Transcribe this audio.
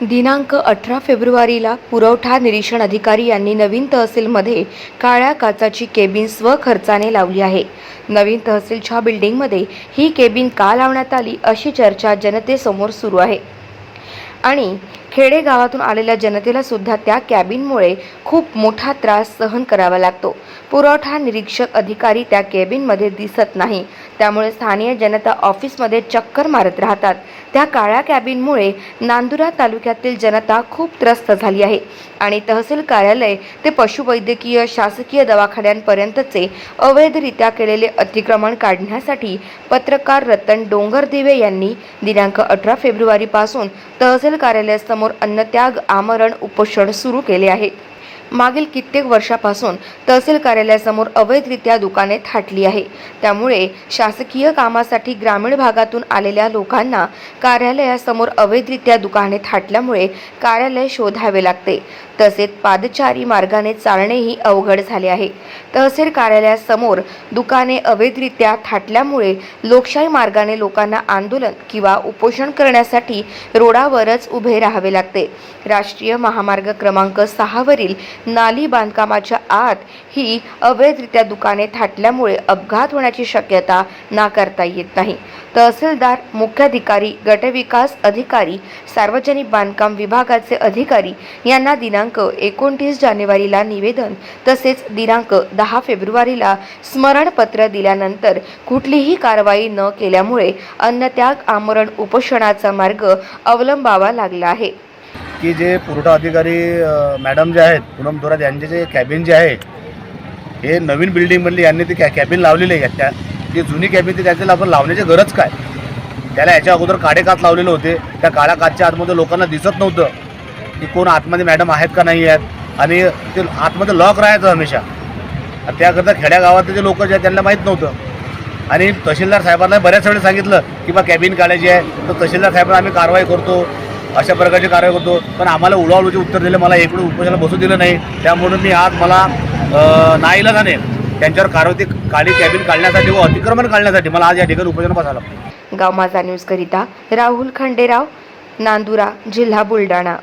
दिनांक 18 फेब्रुवारीला पुरवठा निरीक्षण अधिकारी यांनी नवीन तहसीलमध्ये काळ्या काचाची केबिन स्वखर्चाने लावली आहे। नवीन तहसीलच्या बिल्डिंगमध्ये ही केबिन का लावण्यात आली अशी चर्चा जनतेसमोर सुरू आहे आणि खेडेगावातून आलेल्या जनतेला सुद्धा त्या कॅबिनमुळे खूप मोठा त्रास सहन करावा लागतो। पुरवठा निरीक्षक अधिकारी त्या केबिनमध्ये दिसत नाही, त्यामुळे स्थानिक जनता ऑफिसमध्ये चक्कर मारत राहतात। त्या काळ्या कॅबिनमुळे नांदुरा तालुक्यातील जनता खूप त्रस्त झाली आहे आणि तहसील कार्यालय ते पशुवैद्यकीय शासकीय दवाखान्यांपर्यंतचे अवैधरित्या केलेले अतिक्रमण काढण्यासाठी पत्रकार रतन डोंगरदिवे यांनी दिनांक 18 फेब्रुवारीपासून तहसील कार्यालयासमोर अन्नत्याग आमरण उपोषण सुरू केले आहे। मागील कित्येक वर्षापासून तहसील कार्यालयासमोर अवैधरित्या दुकाने थाटली आहे, त्यामुळे शासकीय कामासाठी ग्रामीण भागातून आलेल्या लोकांना कार्यालयासमोर अवैधरित्या दुकाने थाटल्यामुळे कार्यालय शोधावे लागते, तसेच पादचारी मार्गाने चालणेही अवघड झाले आहे। तहसील कार्यालयासमोर दुकाने अवैधरित्या थाटल्यामुळे लोकशाही मार्गाने लोकांना आंदोलन किंवा उपोषण करण्यासाठी रोडावरच उभे राहावे लागते। राष्ट्रीय महामार्ग क्रमांक 6 वरील नाली बांधकामाच्या आत ही अवैधरित्या दुकाने थाटल्यामुळे अपघात होण्याची शक्यता नाकारता येत नाही। तहसीलदार, मुख्याधिकारी, गटविकास अधिकारी, सार्वजनिक बांधकाम विभागाचे अधिकारी यांना दिनांक 29 जानेवारीला निवेदन तसेच दिनांक 10 फेब्रुवारीला स्मरणपत्र दिल्यानंतर कुठलीही कारवाई न केल्यामुळे अन्नत्याग आमरण उपोषणाचा मार्ग अवलंबावा लागला आहे। की जे पुरवठा अधिकारी मॅडम जे आहेत पूनम थोरात यांचे जे कॅबिन जे आहे हे नवीन बिल्डिंगमधली यांनी ती कॅबिन लावलेली आहे। त्या जी जुनी कॅबिन ती त्याच्याला आपण लावण्याची गरज काय? त्याला याच्या अगोदर काळे काच लावलेले होते, त्या काळ्या काचच्या आतमध्ये लोकांना दिसत नव्हतं की कोण आतमध्ये मॅडम आहेत का नाही आहेत आणि ते आतमध्ये लॉक राहायचं हमेशा। त्याकरता खेड्यागावातले जे लोक जे आहेत त्यांना माहीत नव्हतं आणि तहसीलदार साहेबांना बऱ्याच वेळेस सांगितलं की बा कॅबिन काढायची आहे, तर तहसीलदार साहेबांना आम्ही कारवाई करतो, अशा प्रकारची कारवाई करतो, पण आम्हाला उलावलूचे उत्तर दिले, मला एकूण उपोषणाला बसू दिलं नाही। त्यामुळे मी आज मला नाईलाजाने त्यांच्यावर कारवाई काळी कॅबिन काढण्यासाठी व अतिक्रमण काढण्यासाठी मला आज या ठिकाणी उपोषण बसावं लागतं। गाव माझा न्यूज करिता राहुल खंडेराव, नांदुरा, जिल्हा बुलढाणा।